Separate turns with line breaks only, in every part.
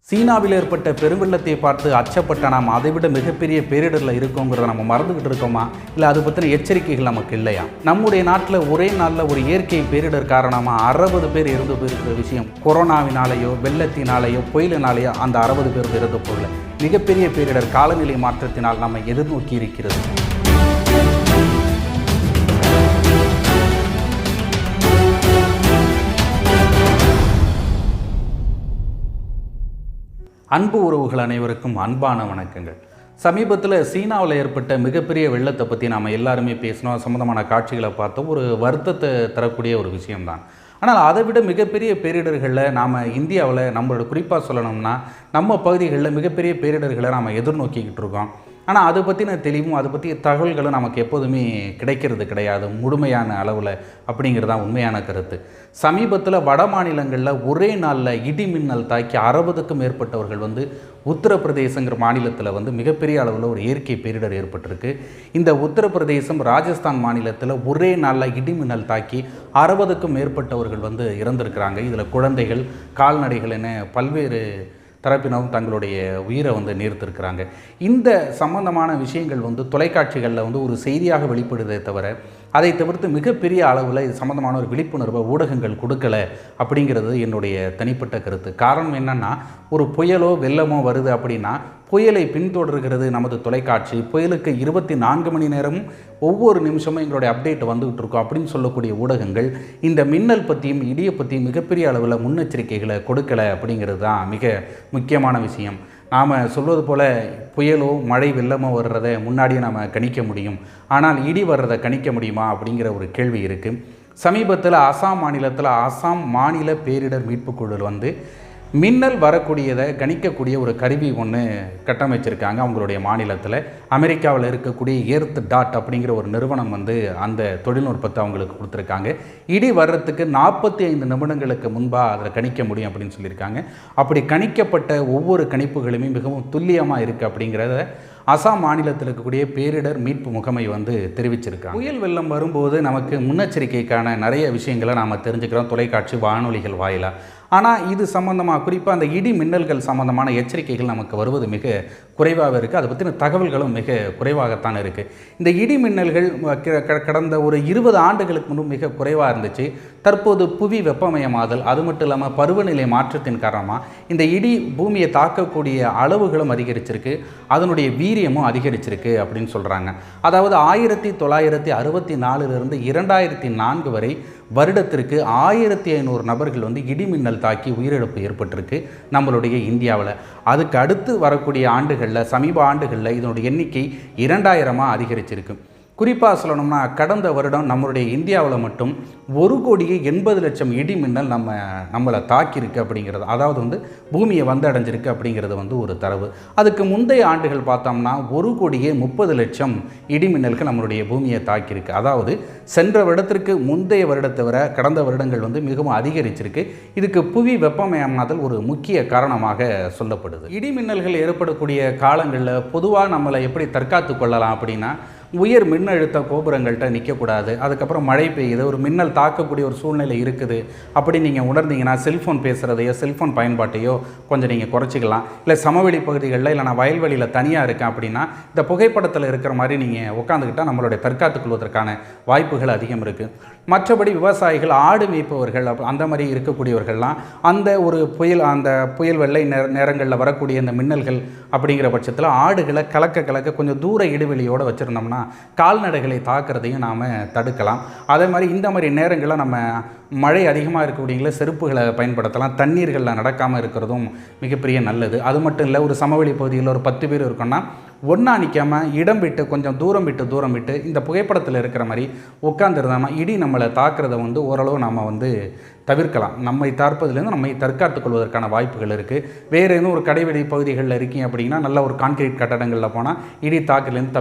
சீனாவில் ஏற்பட்ட பெருவெள்ளத்தை பார்த்து அச்சப்பட்ட நாம் அதைவிட மிகப்பெரிய பேரிடரில் இருக்கோங்கிறத நம்ம மறந்துக்கிட்டு இருக்கோமா? இல்லை அது பற்றின எச்சரிக்கைகள் நமக்கு இல்லையா? நம்முடைய நாட்டில் ஒரே நாளில் ஒரு இயற்கை பேரிடர் காரணமாக 60 பேர் இறந்து போயிருக்கிற விஷயம் கொரோனாவினாலேயோ வெள்ளத்தினாலேயோ புயலினாலேயோ அந்த 60 பேர் இறந்து போகல. மிகப்பெரிய பேரிடர் காலநிலை மாற்றத்தினால் நம்ம எதிர்நோக்கி இருக்கிறது. அன்பு உறவுகள் அனைவருக்கும் அன்பான வணக்கங்கள். சமீபத்தில் சீனாவில் ஏற்பட்ட மிகப்பெரிய வெள்ளத்தை பற்றி நாம் எல்லாருமே பேசினோம். சம்மந்தமான காட்சிகளை பார்த்தோம். ஒரு வருத்தத்தை தரக்கூடிய ஒரு விஷயம்தான். ஆனால் அதை விட மிகப்பெரிய பேரிடர்களில் நாம் இந்தியாவில் நம்மளோட குறிப்பாக சொல்லணும்னா நம்ம பகுதிகளில் மிகப்பெரிய பேரிடர்களை நாம் எதிர்நோக்கிக்கிட்டு இருக்கோம். ஆனால் அதை பற்றின தெளிவும் அதை பற்றிய தகவல்களும் நமக்கு எப்போதுமே கிடைக்கிறது கிடையாது முழுமையான அளவில், அப்படிங்கிறது தான் உண்மையான கருத்து. சமீபத்தில் வட மாநிலங்களில் ஒரே நாளில் இடி மின்னல் தாக்கி 60க்கும் மேற்பட்டவர்கள் உத்தரப்பிரதேசங்கிற மாநிலத்தில் மிகப்பெரிய அளவில் ஒரு இயற்கை பேரிடர் ஏற்பட்டிருக்கு. இந்த உத்தரப்பிரதேசம் ராஜஸ்தான் மாநிலத்தில் ஒரே நாளில் இடி மின்னல் தாக்கி 60க்கும் மேற்பட்டவர்கள் இறந்திருக்கிறாங்க. இதில் குழந்தைகள், கால்நடைகள் என பல்வேறு தரப்பினரும் தங்களுடைய உயிரை நீர்த்திருக்கிறாங்க. இந்த சம்பந்தமான விஷயங்கள் தொலைக்காட்சிகளில் ஒரு செய்தியாக வெளிப்படுதே தவிர அதை தவிர்த்து மிகப்பெரிய அளவில் இது சம்மந்தமான ஒரு விழிப்புணர்வை ஊடகங்கள் கொடுக்கலை அப்படிங்கிறது என்னுடைய தனிப்பட்ட கருத்து. காரணம் என்னென்னா, ஒரு புயலோ வெள்ளமோ வருது அப்படின்னா புயலை பின்தொடர்கிறது நமது தொலைக்காட்சி. புயலுக்கு 24 மணி நேரமும் ஒவ்வொரு நிமிஷமும் எங்களுடைய அப்டேட் வந்துகிட்டு இருக்கோம் அப்படின்னு சொல்லக்கூடிய ஊடகங்கள் இந்த மின்னல் பற்றியும் இடியை பற்றியும் மிகப்பெரிய அளவில் முன்னெச்சரிக்கைகளை கொடுக்கலை அப்படிங்கிறது தான் மிக முக்கியமான விஷயம். நாம் சொல்வது போல் புயலோ மழை வெள்ளமோ வர்றதை முன்னாடியே நாம் கணிக்க முடியும். ஆனால் இடி வர்றதை கணிக்க முடியுமா அப்படிங்கிற ஒரு கேள்வி இருக்குது. சமீபத்தில் அசாம் மாநிலத்தில் அசாம் மாநில பேரிடர் மீட்பு குழு மின்னல் வரக்கூடியதை கணிக்கக்கூடிய ஒரு கருவி ஒன்று கட்டமைச்சிருக்காங்க அவங்களுடைய மாநிலத்தில். அமெரிக்காவில் இருக்கக்கூடிய எர்த் டாட் அப்படிங்கிற ஒரு நிறுவனம் அந்த தொழில்நுட்பத்தை அவங்களுக்கு கொடுத்துருக்காங்க. இடி வர்றதுக்கு 45 நிமிடங்களுக்கு முன்பாக அதில் கணிக்க முடியும் அப்படின்னு சொல்லியிருக்காங்க. அப்படி கணிக்கப்பட்ட ஒவ்வொரு கணிப்புகளுமே மிகவும் துல்லியமாக இருக்குது அப்படிங்கிறத அசாம் மாநிலத்தில் இருக்கக்கூடிய பேரிடர் மீட்பு முகமை தெரிவிச்சிருக்காங்க. புயல் வெள்ளம் வரும்போது நமக்கு முன்னெச்சரிக்கைக்கான நிறைய விஷயங்களை நாம் தெரிஞ்சுக்கிறோம் தொலைக்காட்சி வானொலிகள் வாயிலாக. ஆனால் இது சம்மந்தமாக குறிப்பாக அந்த இடி மின்னல்கள் சம்மந்தமான எச்சரிக்கைகள் நமக்கு வருவது மிக குறைவாக இருக்குது. அதை பற்றின தகவல்களும் மிக குறைவாகத்தான் இருக்குது. இந்த இடி மின்னல்கள் கடந்த ஒரு 20 ஆண்டுகளுக்கு முன்பு மிக குறைவாக இருந்துச்சு. தற்போது புவி வெப்பமயமாதல், அது மட்டும் இல்லாமல் பருவநிலை மாற்றத்தின் காரணமாக இந்த இடி பூமியை தாக்கக்கூடிய அளவுகளும் அதிகரிச்சிருக்கு, அதனுடைய வீரியமும் அதிகரிச்சிருக்கு அப்படின்னு சொல்கிறாங்க. அதாவது 1964 2004 வரை வருடத்திற்கு 1500 நபர்கள் இடிமின்னல் தாக்கி உயிரிழப்பு ஏற்பட்டிருக்கு நம்மளுடைய இந்தியாவில். அதுக்கு அடுத்து வரக்கூடிய ஆண்டுகளில், சமீப ஆண்டுகளில் இதனுடைய எண்ணிக்கை 2000 அதிகரிச்சிருக்கு. குறிப்பாக சொல்லணும்னா கடந்த வருடம் நம்மளுடைய இந்தியாவில் மட்டும் 1,80,00,000 இடி மின்னல் நம்மளை தாக்கியிருக்கு அப்படிங்கிறது, அதாவது பூமியை அடைஞ்சிருக்கு அப்படிங்கிறது ஒரு தரவு. அதுக்கு முந்தைய ஆண்டுகள் பார்த்தோம்னா 1,30,00,000 இடி மின்னல்கள் நம்மளுடைய பூமியை தாக்கியிருக்கு. அதாவது சென்ற வருடத்திற்கு முந்தைய வருடத்தை விட கடந்த வருடங்கள் மிகவும் அதிகரிச்சிருக்கு. இதுக்கு புவி வெப்பமயமாதல் ஒரு முக்கிய காரணமாக சொல்லப்படுது. இடி மின்னல்கள் ஏற்படக்கூடிய காலங்களில் பொதுவாக நம்மளை எப்படி தற்காத்து கொள்ளலாம் அப்படின்னா, உயர் மின்னழுத்த கோபுரங்கள்கிட்ட நிற்கக்கூடாது. அதுக்கப்புறம் மழை பெய்யுது, ஒரு மின்னல் தாக்கக்கூடிய ஒரு சூழ்நிலை இருக்குது அப்படின்னு நீங்கள் உணர்ந்தீங்கன்னா செல்ஃபோன் பேசுகிறதையோ செல்ஃபோன் பயன்பாட்டையோ கொஞ்சம் நீங்கள் குறைச்சிக்கலாம். இல்லை சமவெளி பகுதிகளில், இல்லை நான் வயல்வெளியில் தனியாக இருக்கேன் அப்படின்னா இந்த புகைப்படத்தில் இருக்கிற மாதிரி நீங்கள் உட்காந்துக்கிட்டால் நம்மளுடைய தற்காத்துக் கொள்வதற்கான வாய்ப்புகள் அதிகம் இருக்குது. மற்றபடி விவசாயிகள், ஆடு மேய்ப்பவர்கள், அந்த மாதிரி இருக்கக்கூடியவர்கள்லாம் அந்த ஒரு புயல் வெள்ளை நேரங்களில் வரக்கூடிய இந்த மின்னல்கள் அப்படிங்கிற பட்சத்தில் ஆடுகளை கலக்க கொஞ்சம் தூர இடைவெளியோடு வச்சுருந்தோம்னா கால்நடைகளை தாக்குறதையும் நாம் தடுக்கலாம். அதே மாதிரி இந்த மாதிரி நேரங்களில் நம்ம மழை அதிகமாக இருக்கக்கூடியவங்கள செருப்புகளை பயன்படுத்தலாம். தண்ணீர்களில் நடக்காமல் இருக்கிறதும் மிகப்பெரிய நல்லது. அது மட்டும் இல்லை, ஒரு சமவெளி பகுதியில் ஒரு 10 பேர் இருக்கோன்னா ஒன்றா நிற்காமல் இடம் விட்டு கொஞ்சம் தூரம் விட்டு இந்த புகைப்படத்தில் இருக்கிற மாதிரி உட்காந்துருந்தாமல் இடி நம்மளை தாக்குறதை ஓரளவு நாம் தவிர்க்கலாம். நம்மை தாற்பதுலேருந்து நம்மை தற்காத்துக் கொள்வதற்கான வாய்ப்புகள் இருக்குது. வேறு எதுவும் ஒரு கடைவெளி பகுதிகளில் இருக்கீங்க அப்படின்னா நல்ல ஒரு கான்கிரீட் கட்டடங்களில் போனால் இடி தாக்குலேருந்து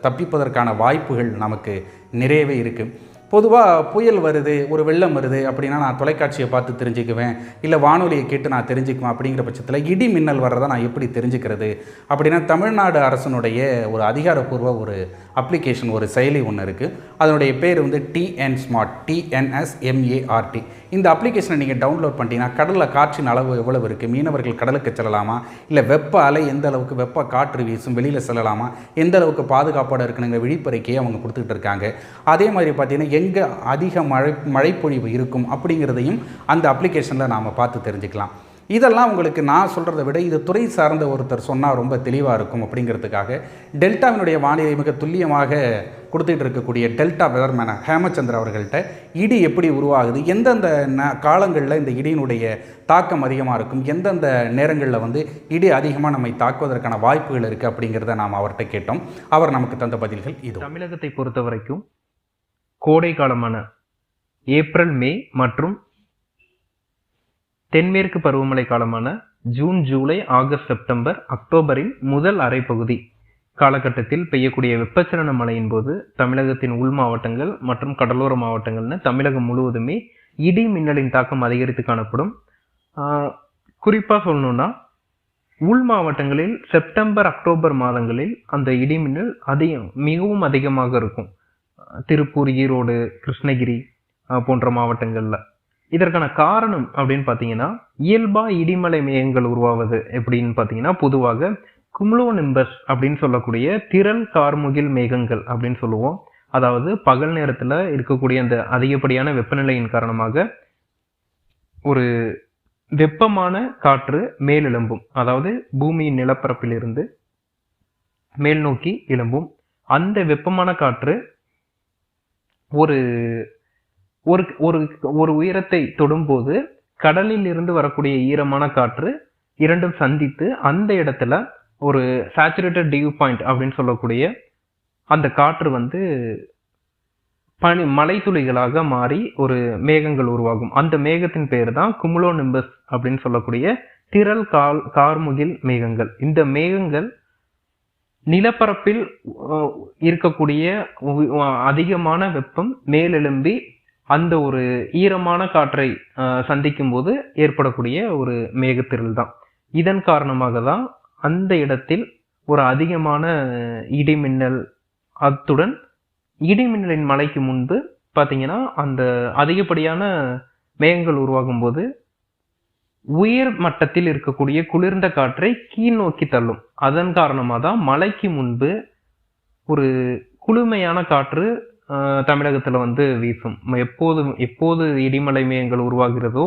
தப்பிப்பதற்கான வாய்ப்புகள் நமக்கு நிறையவே இருக்குது. பொதுவாக புயல் வருது, ஒரு வெள்ளம் வருது அப்படின்னா நான் தொலைக்காட்சியை பார்த்து தெரிஞ்சுக்குவேன், இல்லை வானொலியை கேட்டு நான் தெரிஞ்சுக்குவேன். அப்படிங்கிற பட்சத்தில் இடி மின்னல் வர்றதை நான் எப்படி தெரிஞ்சுக்கிறது அப்படின்னா, தமிழ்நாடு அரசனுடைய ஒரு அதிகாரப்பூர்வ ஒரு அப்ளிகேஷன், ஒரு செயலி ஒன்று இருக்குது. அதனுடைய பேர் டிஎன் ஸ்மார்ட், TNSMART. இந்த அப்ளிகேஷனை நீங்கள் டவுன்லோட் பண்ணிட்டீங்கன்னா கடலில் காற்றின் அளவு எவ்வளவு இருக்குது, மீனவர்கள் கடலுக்கு செல்லலாமா, இல்லை வெப்ப அலை எந்த அளவுக்கு, வெப்ப காற்று வீசும், வெளியில் செல்லலாமா, எந்த அளவுக்கு பாதுகாப்போடு இருக்குங்கிற விழிப்பறிக்கையை அவங்க கொடுத்துக்கிட்டு இருக்காங்க. அதே மாதிரி பார்த்திங்கன்னா எங்கே அதிக மழைப்பொழிவு இருக்கும் அப்படிங்கிறதையும் அந்த அப்ளிகேஷனில் நாம் பார்த்து தெரிஞ்சுக்கலாம். இதெல்லாம் உங்களுக்கு நான் சொல்கிறத விட இது துறை சார்ந்த ஒருத்தர் சொன்னால் ரொம்ப தெளிவாக இருக்கும் அப்படிங்கிறதுக்காக டெல்டாவினுடைய வானிலை மிக துல்லியமாக கொடுத்துட்டு இருக்கக்கூடிய டெல்டா வெதர்மேன ஹேமச்சந்திர அவர்கள்ட்ட இடி எப்படி உருவாகுது, எந்தெந்த காலங்களில் இந்த இடியினுடைய தாக்கம் அதிகமாக இருக்கும், எந்தெந்த நேரங்களில் வந்து இடி அதிகமாக நம்மை தாக்குவதற்கான வாய்ப்புகள் இருக்குது அப்படிங்கிறத நாம் அவர்கிட்ட கேட்டோம். அவர் நமக்கு தந்த பதில்கள் இது.
தமிழகத்தை பொறுத்த வரைக்கும் கோடை காலமான ஏப்ரல், மே மற்றும் தென்மேற்கு பருவமழை காலமான ஜூன், ஜூலை, ஆகஸ்ட், செப்டம்பர், அக்டோபரின் முதல் அரை பகுதி காலகட்டத்தில் பெய்யக்கூடிய வெப்பச்சலன மழையின் போது தமிழகத்தின் உள் மாவட்டங்கள் மற்றும் கடலோர மாவட்டங்கள்னு தமிழகம் முழுவதுமே இடி மின்னலின் தாக்கம் அதிகரித்து காணப்படும். குறிப்பாக சொல்லணும்னா உள் மாவட்டங்களில் செப்டம்பர், அக்டோபர் மாதங்களில் அந்த இடி மின்னல் மிகவும் அதிகமாக இருக்கும். திருப்பூர், ஈரோடு, கிருஷ்ணகிரி போன்ற மாவட்டங்களில். இதற்கான காரணம் அப்படின்னு பார்த்தீங்கன்னா இயல்பா இடிமலை மேகங்கள் உருவாவது எப்படின்னு பார்த்தீங்கன்னா பொதுவாக குமுலோனிம்பஸ் அப்படின்னு சொல்லக்கூடிய திரள் கார்முகில் மேகங்கள் அப்படின்னு சொல்லுவோம். அதாவது பகல் நேரத்தில் இருக்கக்கூடிய அந்த அதிகப்படியான வெப்பநிலையின் காரணமாக ஒரு வெப்பமான காற்று மேலெழும்பும். அதாவது பூமியின் நிலப்பரப்பிலிருந்து மேல் நோக்கி எழும்பும். அந்த வெப்பமான காற்று ஒரு ஒரு ஒரு உயரத்தை தொடும்போது கடலில் இருந்து வரக்கூடிய ஈரமான காற்று இரண்டும் சந்தித்து அந்த இடத்துல ஒரு சேச்சுரேட்டட் டியூ பாயிண்ட் அப்படின்னு சொல்லக்கூடிய அந்த காற்று வந்து மலை துளிகளாக மாறி ஒரு மேகங்கள் உருவாகும். அந்த மேகத்தின் பெயர் தான் குமுலோனிம்பஸ் அப்படின்னு சொல்லக்கூடிய திரள் கார்முகில் மேகங்கள். இந்த மேகங்கள் நிலப்பரப்பில் இருக்கக்கூடிய அதிகமான வெப்பம் மேலெழும்பி அந்த ஒரு ஈரமான காற்றை சந்திக்கும் போது ஏற்படக்கூடிய ஒரு மேகத்திரள் தான். இதன் காரணமாக தான் அந்த இடத்தில் ஒரு அதிகமான இடிமின்னல், அத்துடன் இடிமின்னலின் மழைக்கு முன்பு பார்த்தீங்கன்னா அந்த அதிகப்படியான மேகங்கள் உருவாகும் போது உயர் மட்டத்தில் இருக்கக்கூடிய குளிர்ந்த காற்றை கீழ் நோக்கி தள்ளும். அதன் காரணமாக தான் மழைக்கு முன்பு ஒரு குளுமையான காற்று தமிழகத்துல வந்து வீசும். எப்போது இடிமலை மேகங்கள் உருவாகிறதோ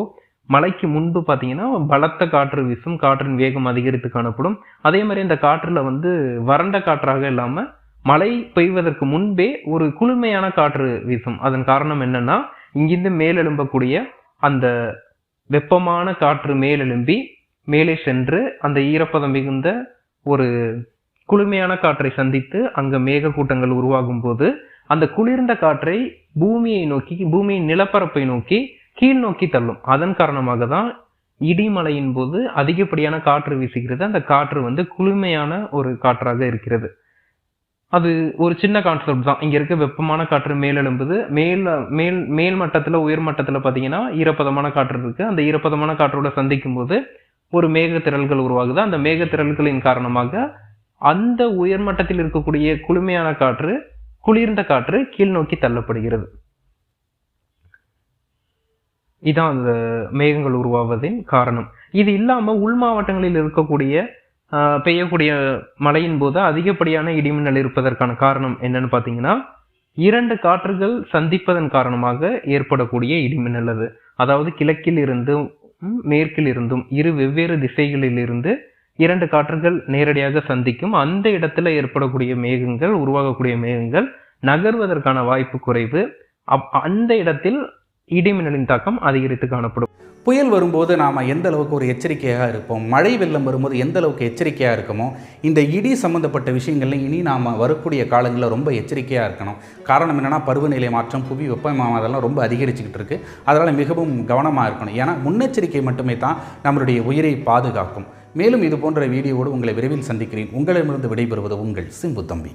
மழைக்கு முன்பு பார்த்தீங்கன்னா பலத்த காற்று வீசும். காற்றின் வேகம் அதிகரித்து காணப்படும். அதே மாதிரி இந்த காற்றுல வந்து வறண்ட காற்றாக இல்லாம மழை பெய்வதற்கு முன்பே ஒரு குளுமையான காற்று வீசும். அதன் காரணம் என்னன்னா இங்கிருந்து மேலெழும்பக்கூடிய அந்த வெப்பமான காற்று மேலெழும்பி மேலே சென்று அந்த ஈரப்பதம் மிகுந்த ஒரு குளுமையான காற்றை சந்தித்து அங்க மேக கூட்டங்கள் உருவாகும் போது அந்த குளிர்ந்த காற்றை பூமியின் நிலப்பரப்பை நோக்கி கீழ் நோக்கி தள்ளும். அதன் காரணமாக தான் இடிமலையின் போது அதிகப்படியான காற்று வீசுகிறது. அந்த காற்று வந்து குளுமையான ஒரு காற்றாக இருக்கிறது. அது ஒரு சின்ன கான்செப்ட் தான். இங்க இருக்க வெப்பமான காற்று மேலெழும்புது. மேல் மட்டத்துல உயர் மட்டத்துல பாத்தீங்கன்னா ஈரப்பதமான காற்று இருக்கு. அந்த ஈரப்பதமான காற்றோட சந்திக்கும் போது ஒரு மேக திரள்கள் உருவாகுது. அந்த மேக திரள்களின் காரணமாக அந்த உயர்மட்டத்தில் இருக்கக்கூடிய குளுமையான காற்று, குளிர்ந்த காற்று கீழ் நோக்கி தள்ளப்படுகிறது. இதான் அந்த மேகங்கள் உருவாவதின் காரணம். இது இல்லாம உள் மாவட்டங்களில் இருக்கக்கூடிய பெய்யக்கூடிய மழையின் போது அதிகப்படியான இடிமின்னல் இருப்பதற்கான காரணம் என்னன்னு பாத்தீங்கன்னா இரண்டு காற்றுகள் சந்திப்பதன் காரணமாக ஏற்படக்கூடிய இடிமின்னல் அது. அதாவது கிழக்கில் இருந்தும் மேற்கில் இருந்தும் இரு வெவ்வேறு திசைகளில் இருந்து இரண்டு காற்றுகள் நேரடியாக சந்திக்கும். அந்த இடத்துல ஏற்படக்கூடிய மேகங்கள், உருவாகக்கூடிய மேகங்கள் நகர்வதற்கான வாய்ப்பு குறைவு. அந்த இடத்தில் இடிமின்னலின் தாக்கம் அதிகரித்து காணப்படும்.
புயல் வரும்போது நாம் எந்த அளவுக்கு ஒரு எச்சரிக்கையாக இருப்போம், மழை வெள்ளம் வரும்போது எந்த அளவுக்கு எச்சரிக்கையாக இருக்கமோ, இந்த இடி சம்மந்தப்பட்ட விஷயங்கள்ல இனி நாம் வரக்கூடிய காலங்களில் ரொம்ப எச்சரிக்கையாக இருக்கணும். காரணம் என்னென்னா பருவநிலை மாற்றம், புவி வெப்பமயம் அதெல்லாம் ரொம்ப அதிகரிச்சுக்கிட்டு இருக்குது. அதனால் மிகவும் கவனமாக இருக்கணும். ஏன்னா முன்னெச்சரிக்கை மட்டுமே தான் நம்மளுடைய உயிரை பாதுகாக்கும். மேலும் இது போன்ற வீடியோவோடு உங்களை விரைவில் சந்திக்கிறேன். உங்களிடமிருந்து விடைபெறுவது உங்கள் சிம்பு தம்பி.